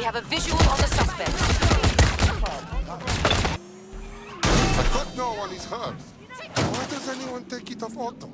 have a visual on the suspect. I thought no one is hurt. Why does anyone take it off auto?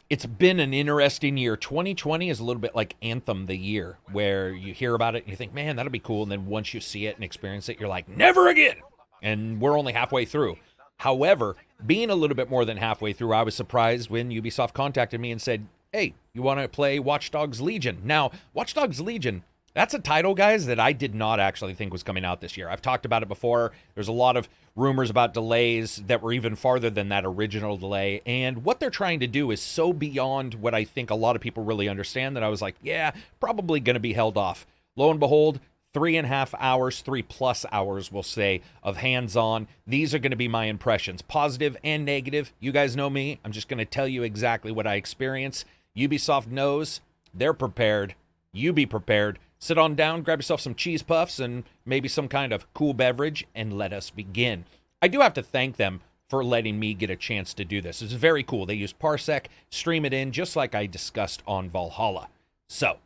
It's been an interesting year. 2020 is a little bit like Anthem the year, where you hear about it and you think, man, that'll be cool. And then once you see it and experience it, you're like, never again. And we're only halfway through. However, being a little bit more than halfway through, I was surprised when Ubisoft contacted me and said, hey, you want to play Watch Dogs Legion? Now, Watch Dogs Legion, that's a title, guys, that I did not actually think was coming out this year. I've talked about it before. There's a lot of rumors about delays that were even farther than that original delay. And what they're trying to do is so beyond what I think a lot of people really understand that I was like, yeah, probably going to be held off. Lo and behold, 3.5 hours, 3+ hours, we'll say, of hands-on. These are going to be my impressions, positive and negative. You guys know me. I'm just going to tell you exactly what I experience. Ubisoft knows. They're prepared. You be prepared. Sit on down, grab yourself some cheese puffs and maybe some kind of cool beverage, and let us begin. I do have to thank them for letting me get a chance to do this. It's very cool. They use Parsec, stream it in, just like I discussed on Valhalla. So,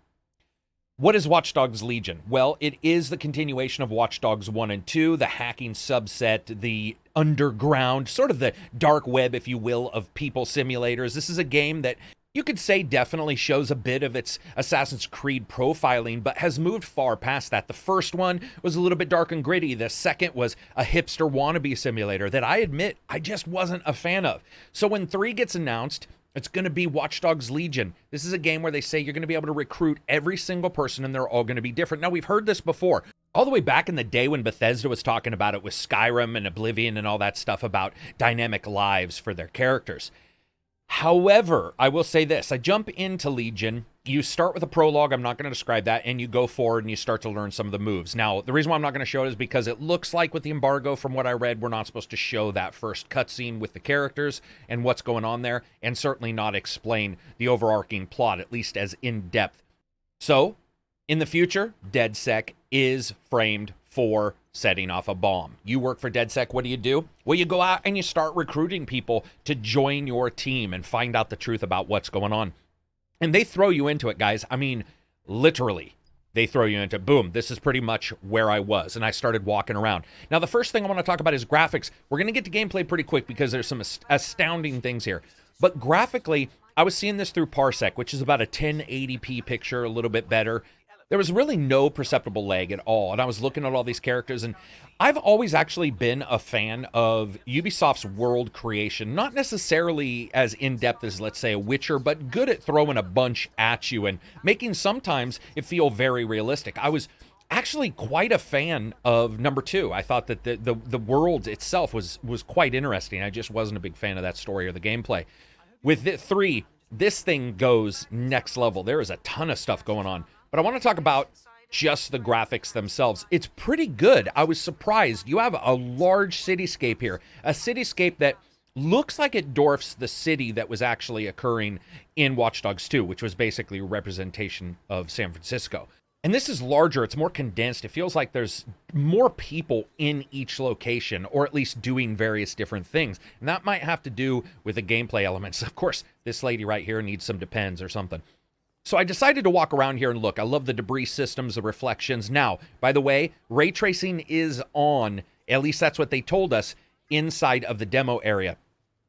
what is Watch Dogs Legion? Well, it is the continuation of Watch Dogs 1 and 2, the hacking subset, the underground, sort of the dark web, if you will, of people simulators. This is a game that you could say definitely shows a bit of its Assassin's Creed profiling, but has moved far past that. The first one was a little bit dark and gritty. The second was a hipster wannabe simulator that I admit I just wasn't a fan of. So when 3 gets announced, it's going to be Watch Dogs Legion. This is a game where they say you're going to be able to recruit every single person and they're all going to be different. Now, we've heard this before. All the way back in the day when Bethesda was talking about it with Skyrim and Oblivion and all that stuff about dynamic lives for their characters. However, I will say this. I jump into Legion. You start with a prologue. I'm not going to describe that. And you go forward and you start to learn some of the moves. Now, the reason why I'm not going to show it is because it looks like with the embargo, from what I read, we're not supposed to show that first cutscene with the characters and what's going on there, and certainly not explain the overarching plot, at least as in-depth. So, in the future, DedSec is framed for setting off a bomb. You work for DedSec, what do? Well, you go out and you start recruiting people to join your team and find out the truth about what's going on. And they throw you into it, guys. I mean, literally, they throw you into it. Boom, this is pretty much where I was. And I started walking around. Now, the first thing I want to talk about is graphics. We're going to get to gameplay pretty quick because there's some astounding things here. But graphically, I was seeing this through Parsec, which is about a 1080p picture, a little bit better. There was really no perceptible lag at all. And I was looking at all these characters, and I've always actually been a fan of Ubisoft's world creation. Not necessarily as in-depth as, let's say, a Witcher, but good at throwing a bunch at you and making sometimes it feel very realistic. I was actually quite a fan of number 2. I thought that the world itself was quite interesting. I just wasn't a big fan of that story or the gameplay. With 3, this thing goes next level. There is a ton of stuff going on. But I want to talk about just the graphics themselves. It's pretty good. I was surprised. You have a large cityscape here. A cityscape that looks like it dwarfs the city that was actually occurring in Watch Dogs 2, which was basically a representation of San Francisco. And this is larger. It's more condensed. It feels like there's more people in each location, or at least doing various different things. And that might have to do with the gameplay elements. Of course, this lady right here needs some Depends or something. So I decided to walk around here and look. I love the debris systems, the reflections. Now, by the way, ray tracing is on, at least that's what they told us, inside of the demo area.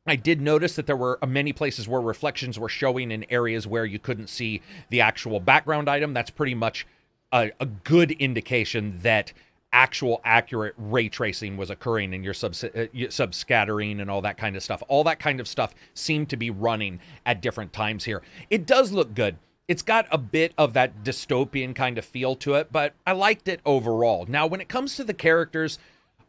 I did notice that there were many places where reflections were showing in areas where you couldn't see the actual background item. That's pretty much a good indication that actual accurate ray tracing was occurring in your subscattering and all that kind of stuff. All that kind of stuff seemed to be running at different times here. It does look good. It's got a bit of that dystopian kind of feel to it, but I liked it overall. Now, when it comes to the characters,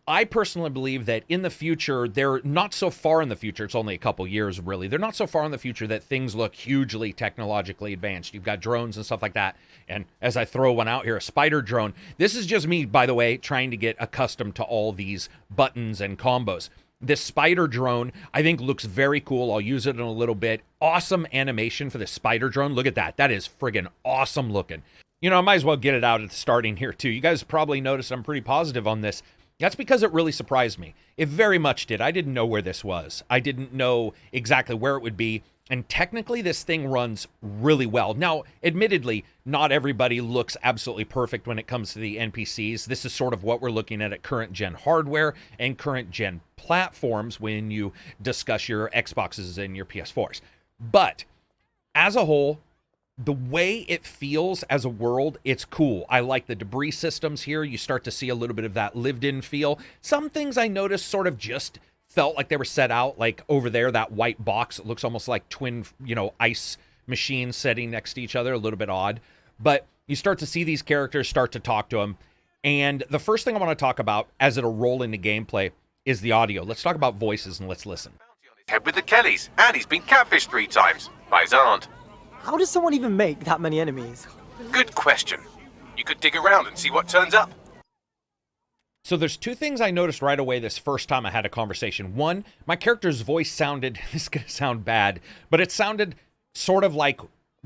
I personally believe that in the future, they're not so far in the future. It's only a couple years, really. They're not so far in the future that things look hugely technologically advanced. You've got drones and stuff like that. And as I throw one out here, a spider drone. This is just me, by the way, trying to get accustomed to all these buttons and combos. This spider drone, I think, looks very cool. I'll use it in a little bit. Awesome animation for the spider drone. Look at that. That is friggin' awesome looking. You know, I might as well get it out at the starting here, too. You guys probably noticed I'm pretty positive on this. That's because it really surprised me. It very much did. I didn't know where this was. I didn't know exactly where it would be. And technically, this thing runs really well. Now, admittedly, not everybody looks absolutely perfect when it comes to the NPCs. This is sort of what we're looking at current gen hardware and current gen platforms when you discuss your Xboxes and your PS4s. But as a whole, the way it feels as a world, it's cool. I like the debris systems here. You start to see a little bit of that lived-in feel. Some things I noticed sort of just felt like they were set out, like over there, that white box. It looks almost like twin, ice machines sitting next to each other, a little bit odd. But you start to see these characters, start to talk to them. And the first thing I want to talk about as it'll roll into gameplay is the audio. Let's talk about voices and let's listen. Head with the Kellys, and he's been catfished 3 times by his aunt. How does someone even make that many enemies? Good question. You could dig around and see what turns up. So there's 2 things I noticed right away this first time I had a conversation. One, my character's voice sounded, this is going to sound bad, but it sounded sort of like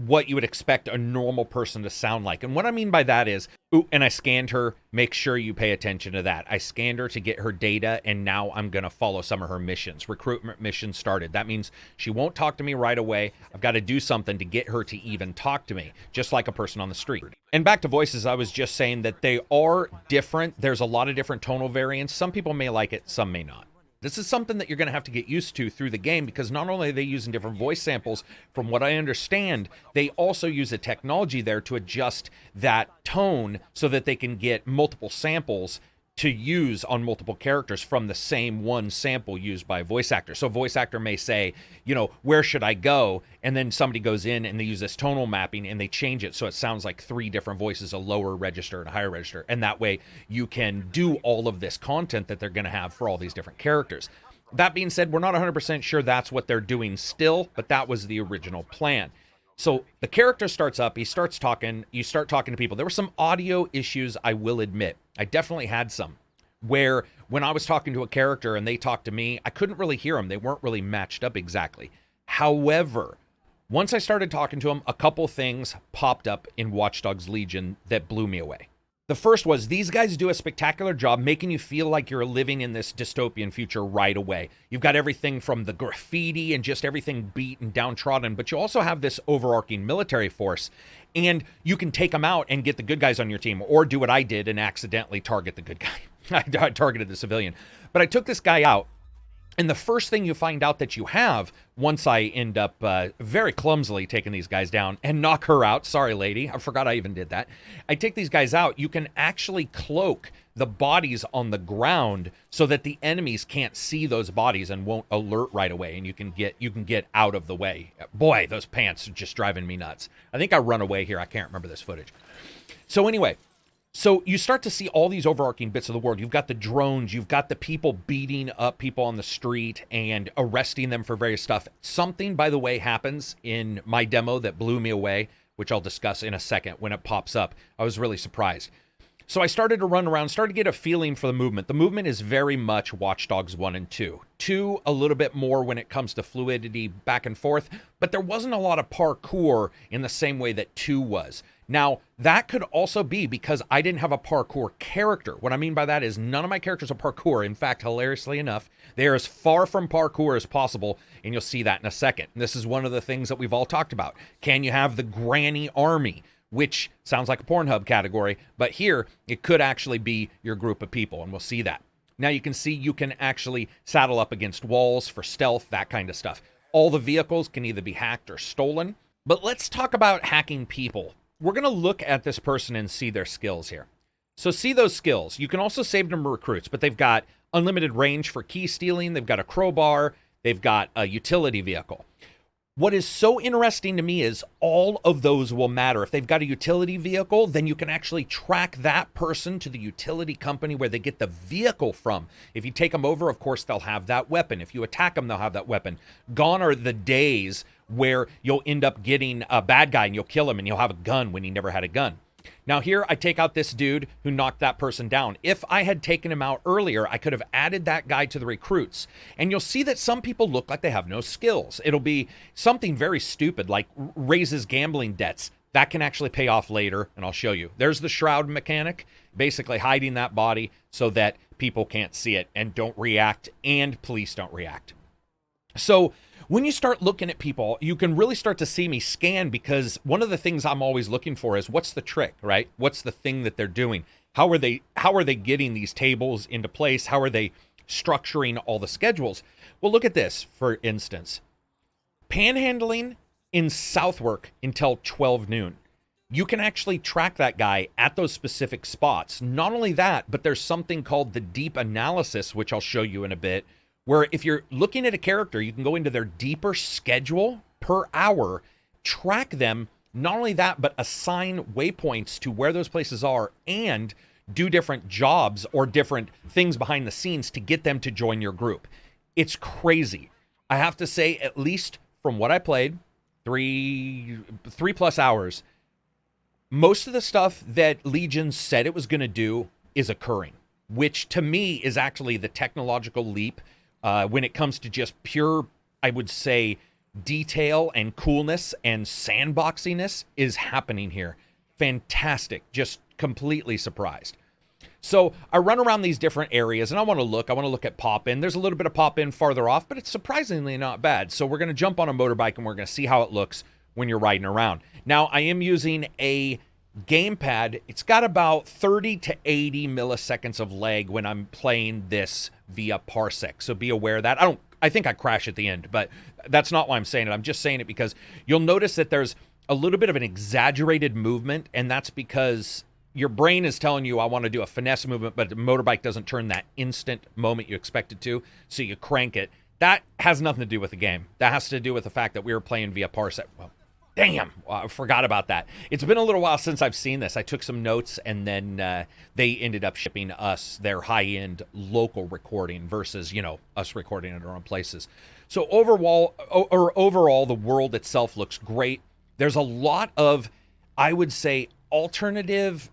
what you would expect a normal person to sound like. And what I mean by that is, and I scanned her, make sure you pay attention to that. I scanned her to get her data, and now I'm going to follow some of her missions. Recruitment mission started. That means she won't talk to me right away. I've got to do something to get her to even talk to me, just like a person on the street. And back to voices, I was just saying that they are different. There's a lot of different tonal variants. Some people may like it, some may not. This is something that you're going to have to get used to through the game, because not only are they using different voice samples, from what I understand, they also use a technology there to adjust that tone so that they can get multiple samples to use on multiple characters from the same one sample used by a voice actor. So a voice actor may say, where should I go? And then somebody goes in and they use this tonal mapping and they change it so it sounds like 3 different voices, a lower register and a higher register. And that way you can do all of this content that they're going to have for all these different characters. That being said, we're not 100% sure that's what they're doing still, but that was the original plan. So the character starts up, he starts talking, you start talking to people. There were some audio issues, I will admit. I definitely had some, where when I was talking to a character and they talked to me, I couldn't really hear them. They weren't really matched up exactly. However, once I started talking to them, a couple things popped up in Watch Dogs Legion that blew me away. The first was, these guys do a spectacular job making you feel like you're living in this dystopian future right away. You've got everything from the graffiti and just everything beat and downtrodden, but you also have this overarching military force, and you can take them out and get the good guys on your team, or do what I did and accidentally target the good guy. I targeted the civilian. But I took this guy out, and the first thing you find out that you have, once I end up very clumsily taking these guys down and knock her out, sorry lady, I forgot I even did that. I take these guys out, you can actually cloak the bodies on the ground so that the enemies can't see those bodies and won't alert right away, and you can get out of the way. Boy, those pants are just driving me nuts. I think I run away here, I can't remember this footage. So anyway, so you start to see all these overarching bits of the world. You've got the drones, you've got the people beating up people on the street and arresting them for various stuff. Something, by the way, happens in my demo that blew me away, which I'll discuss in a second when it pops up. I was really surprised. So I started to run around, started to get a feeling for the movement. The movement is very much Watch Dogs 1 and 2. 2, a little bit more when it comes to fluidity back and forth, but there wasn't a lot of parkour in the same way that 2 was. Now, that could also be because I didn't have a parkour character. What I mean by that is none of my characters are parkour. In fact, hilariously enough, they are as far from parkour as possible, and you'll see that in a second. This is one of the things that we've all talked about. Can you have the granny army? Which sounds like a Pornhub category, but here it could actually be your group of people, and we'll see that. Now you can see you can actually saddle up against walls for stealth, that kind of stuff. All the vehicles can either be hacked or stolen, but let's talk about hacking people. We're going to look at this person and see their skills here. So see those skills. You can also save them recruits, but they've got unlimited range for key stealing, they've got a crowbar, they've got a utility vehicle. What is so interesting to me is all of those will matter. If they've got a utility vehicle, then you can actually track that person to the utility company where they get the vehicle from. If you take them over, of course, they'll have that weapon. If you attack them, they'll have that weapon. Gone are the days where you'll end up getting a bad guy and you'll kill him and you'll have a gun when he never had a gun. Now here, I take out this dude who knocked that person down. If I had taken him out earlier, I could have added that guy to the recruits. And you'll see that some people look like they have no skills. It'll be something very stupid, like raises gambling debts. That can actually pay off later, and I'll show you. There's the shroud mechanic, basically hiding that body so that people can't see it and don't react, and police don't react. So when you start looking at people, you can really start to see me scan, because one of the things I'm always looking for is what's the trick, right? What's the thing that they're doing? How are they getting these tables into place? How are they structuring all the schedules? Well, look at this, for instance. Panhandling in Southwark until 12 noon. You can actually track that guy at those specific spots. Not only that, but there's something called the deep analysis, which I'll show you in a bit, where if you're looking at a character, you can go into their deeper schedule per hour, track them. Not only that, but assign waypoints to where those places are and do different jobs or different things behind the scenes to get them to join your group. It's crazy. I have to say, at least from what I played, three plus hours, most of the stuff that Legion said it was going to do is occurring, which to me is actually the technological leap when it comes to just pure, I would say, detail and coolness and sandboxiness is happening here. Fantastic. Just completely surprised. So I run around these different areas, and I want to look at pop-in. There's a little bit of pop-in farther off, but it's surprisingly not bad. So we're going to jump on a motorbike, and we're going to see how it looks when you're riding around. Now, I am using a gamepad. It's got about 30 to 80 milliseconds of lag when I'm playing this via Parsec. So be aware of that. I think I crash at the end, but that's not why I'm saying it. I'm just saying it because you'll notice that there's a little bit of an exaggerated movement, and that's because your brain is telling you I want to do a finesse movement, but the motorbike doesn't turn that instant moment you expect it to, so you crank it. That has nothing to do with the game. That has to do with the fact that we were playing via Parsec. Well, damn, I forgot about that. It's been a little while since I've seen this. I took some notes, and then they ended up shipping us their high-end local recording versus, us recording at our own places. So overall, the world itself looks great. There's a lot of, I would say, alternative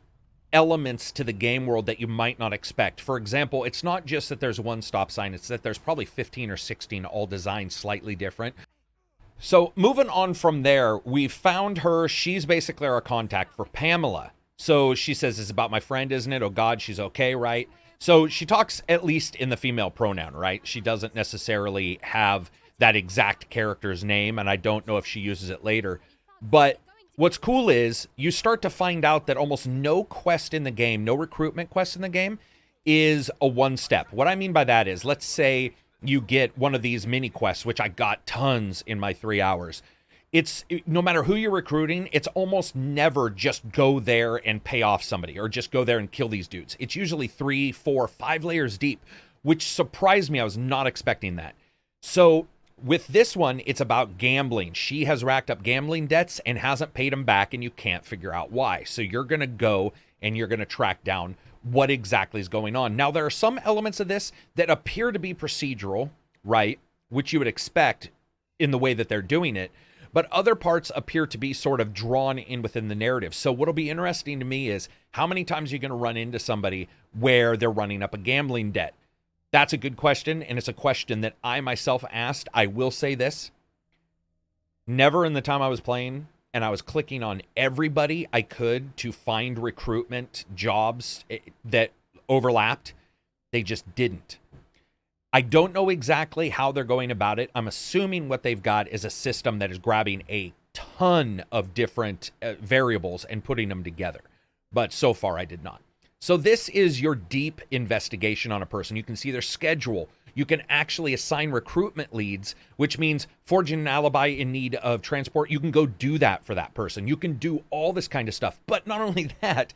elements to the game world that you might not expect. For example, it's not just that there's one stop sign, it's that there's probably 15 or 16 all designed slightly different. So moving on from there, we found her. She's basically our contact for Pamela. So she says, it's about my friend, isn't it? Oh God, she's okay, right? So she talks at least in the female pronoun, right? She doesn't necessarily have that exact character's name, and I don't know if she uses it later. But what's cool is you start to find out that almost no quest in the game, no recruitment quest in the game, is a one-step. What I mean by that is, let's say you get one of these mini quests, which I got tons in my 3 hours. No matter who you're recruiting, it's almost never just go there and pay off somebody or just go there and kill these dudes. It's usually 3, 4, 5 layers deep, which surprised me. I was not expecting that. So with this one, it's about gambling. She has racked up gambling debts and hasn't paid them back, and you can't figure out why. So you're going to go and you're going to track down what exactly is going on. Now, there are some elements of this that appear to be procedural, right, which you would expect in the way that they're doing it, but other parts appear to be sort of drawn in within the narrative. So what'll be interesting to me is how many times are you going to run into somebody where they're running up a gambling debt? That's a good question, and it's a question that I myself asked. I will say this. Never in the time I was playing, and I was clicking on everybody I could to find recruitment jobs that overlapped. They just didn't. I don't know exactly how they're going about it. I'm assuming what they've got is a system that is grabbing a ton of different variables and putting them together. But so far, I did not. So this is your deep investigation on a person. You can see their schedule. You can actually assign recruitment leads, which means forging an alibi in need of transport. You can go do that for that person. You can do all this kind of stuff. But not only that,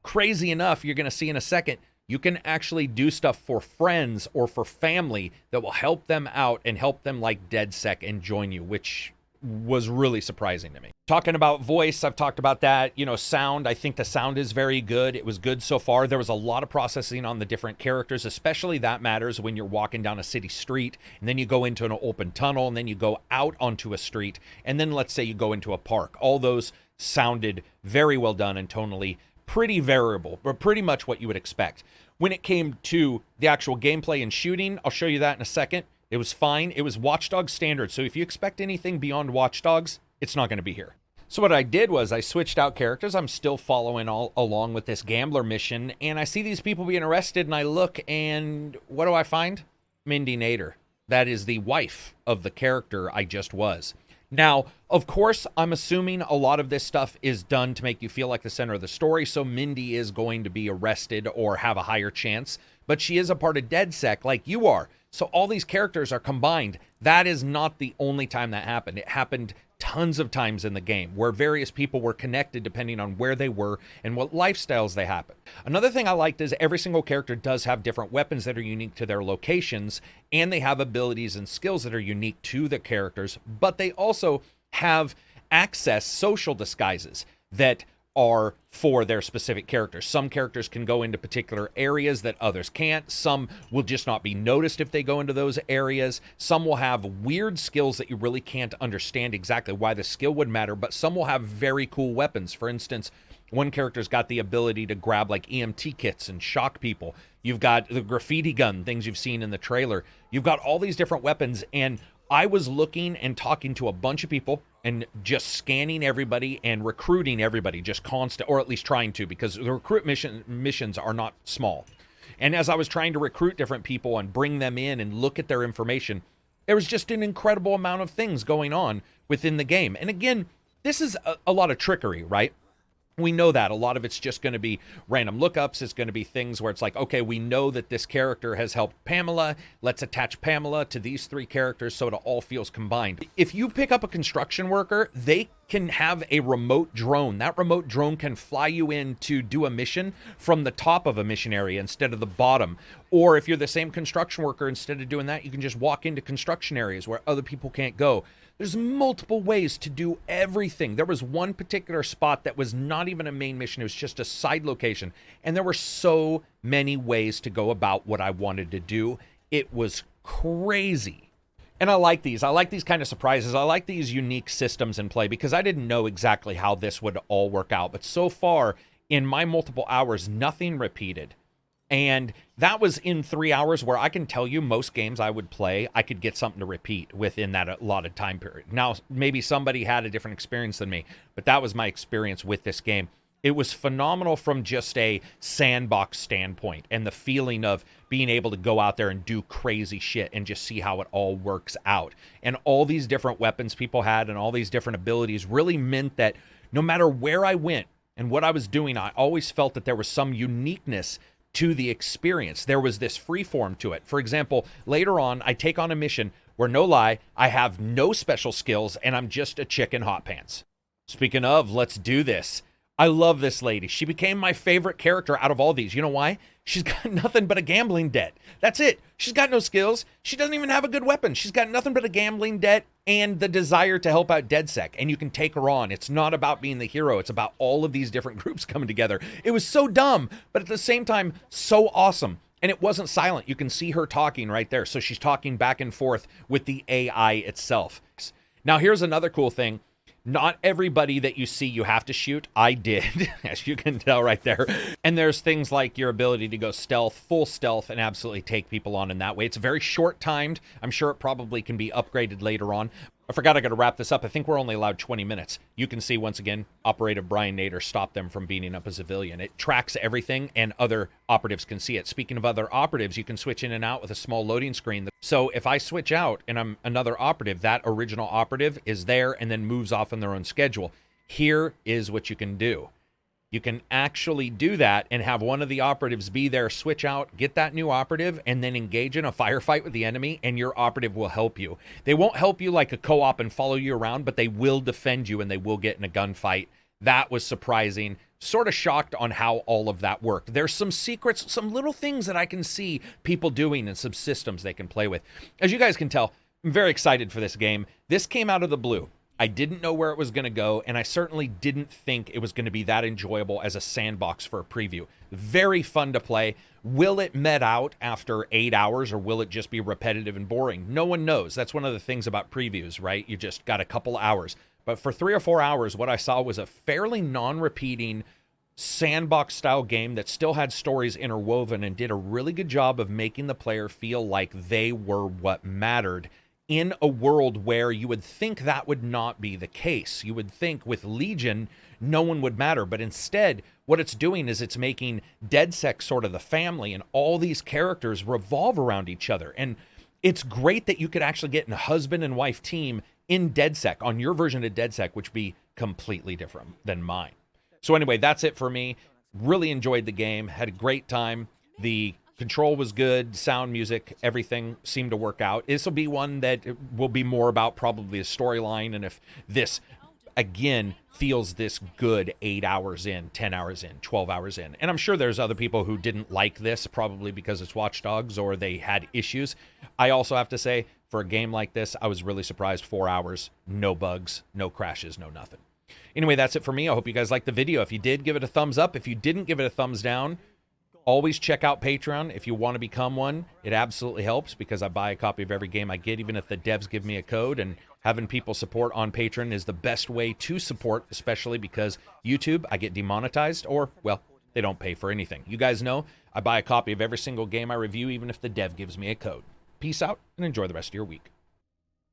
crazy enough, you're going to see in a second, you can actually do stuff for friends or for family that will help them out and help them like DedSec and join you, which was really surprising to me. Talking about voice, I've talked about that. Sound, I think the sound is very good. It was good so far. There was a lot of processing on the different characters, especially that matters when you're walking down a city street, and then you go into an open tunnel, and then you go out onto a street, and then let's say you go into a park. All those sounded very well done and tonally pretty variable, but pretty much what you would expect. When it came to the actual gameplay and shooting, I'll show you that in a second. It was fine. It was Watch Dogs standard. So if you expect anything beyond Watch Dogs, it's not going to be here. So what I did was I switched out characters. I'm still following all along with this gambler mission, and I see these people being arrested, and I look, and what do I find? Mindy Nader. That is the wife of the character I just was. Now, of course, I'm assuming a lot of this stuff is done to make you feel like the center of the story, so Mindy is going to be arrested or have a higher chance, but she is a part of DedSec like you are. So all these characters are combined. That is not the only time that happened. It happened tons of times in the game where various people were connected depending on where they were and what lifestyles they happened. Another thing I liked is every single character does have different weapons that are unique to their locations, and they have abilities and skills that are unique to the characters, but they also have access social disguises that are for their specific characters. Some characters can go into particular areas that others can't. Some will just not be noticed if they go into those areas. Some will have weird skills that you really can't understand exactly why the skill would matter, but some will have very cool weapons. For instance, one character's got the ability to grab like EMT kits and shock people. You've got the graffiti gun, things you've seen in the trailer. You've got all these different weapons, and I was looking and talking to a bunch of people and just scanning everybody and recruiting everybody, just constant, or at least trying to, because the recruit missions are not small. And as I was trying to recruit different people and bring them in and look at their information, there was just an incredible amount of things going on within the game. And again, this is a lot of trickery, right? We know that a lot of it's just going to be random lookups. It's going to be things where it's like, okay, we know that this character has helped Pamela. Let's attach Pamela to these three characters so it all feels combined. If you pick up a construction worker, they can have a remote drone. That remote drone can fly you in to do a mission from the top of a mission area instead of the bottom. Or if you're the same construction worker, instead of doing that, you can just walk into construction areas where other people can't go. There's multiple ways to do everything. There was one particular spot that was not even a main mission. It was just a side location. And there were so many ways to go about what I wanted to do. It was crazy. And I like these. I like these kind of surprises. I like these unique systems in play because I didn't know exactly how this would all work out. But so far, in my multiple hours, nothing repeated. And that was in 3 hours where I can tell you most games I would play, I could get something to repeat within that allotted time period. Now, maybe somebody had a different experience than me, but that was my experience with this game. It was phenomenal from just a sandbox standpoint and the feeling of being able to go out there and do crazy shit and just see how it all works out. And all these different weapons people had and all these different abilities really meant that no matter where I went and what I was doing, I always felt that there was some uniqueness to the experience. There was this free form to it. For example, later on, I take on a mission where, no lie, I have no special skills and I'm just a chick in hot pants. Speaking of, let's do this. I love this lady. She became my favorite character out of all these. You know why? She's got nothing but a gambling debt. That's it. She's got no skills. She doesn't even have a good weapon. She's got nothing but a gambling debt and the desire to help out DedSec. And you can take her on. It's not about being the hero. It's about all of these different groups coming together. It was so dumb, but at the same time, so awesome. And it wasn't silent. You can see her talking right there. So she's talking back and forth with the AI itself. Now, here's another cool thing. Not everybody that you see you have to shoot. I did, as you can tell right there. And there's things like your ability to go stealth, full stealth, and absolutely take people on in that way. It's very short-timed. I'm sure it probably can be upgraded later on. I forgot I got to wrap this up. I think we're only allowed 20 minutes. You can see, once again, Operative Brian Nader stopped them from beating up a civilian. It tracks everything, and other operatives can see it. Speaking of other operatives, you can switch in and out with a small loading screen. So if I switch out and I'm another operative, that original operative is there and then moves off on their own schedule. Here is what you can do. You can actually do that and have one of the operatives be there, switch out, get that new operative, and then engage in a firefight with the enemy, and your operative will help you. They won't help you like a co-op and follow you around, but they will defend you and they will get in a gunfight. That was surprising. Sort of shocked on how all of that worked. There's some secrets, some little things that I can see people doing and some systems they can play with. As you guys can tell, I'm very excited for this game. This came out of the blue. I didn't know where it was going to go, and I certainly didn't think it was going to be that enjoyable as a sandbox for a preview. Very fun to play. Will it met out after 8 hours, or will it just be repetitive and boring? No one knows. That's one of the things about previews, right? You just got a couple hours. But for 3 or 4 hours, what I saw was a fairly non-repeating sandbox-style game that still had stories interwoven and did a really good job of making the player feel like they were what mattered in a world where you would think that would not be the case. You would think with Legion, no one would matter. But instead, what it's doing is it's making DedSec sort of the family, and all these characters revolve around each other. And It's great that you could actually get a husband and wife team in DeadSec on your version of DeadSec, which would be completely different than mine. So anyway, that's it for me. Really enjoyed the game. Had a great time. The control was good. Sound, music, everything seemed to work out. This will be one that will be more about probably a storyline, and if this, again, feels this good 8 hours in, 10 hours in, 12 hours in. And I'm sure there's other people who didn't like this, probably because it's Watch Dogs or they had issues. I also have to say, for a game like this, I was really surprised. 4 hours, no bugs, no crashes, no nothing. Anyway, that's it for me. I hope you guys liked the video. If you did, give it a thumbs up. If you didn't, give it a thumbs down. Always check out Patreon if you want to become one. It absolutely helps because I buy a copy of every game I get, even if the devs give me a code. And having people support on Patreon is the best way to support, especially because YouTube, I get demonetized or, well, they don't pay for anything. You guys know I buy a copy of every single game I review, even if the dev gives me a code. Peace out and enjoy the rest of your week.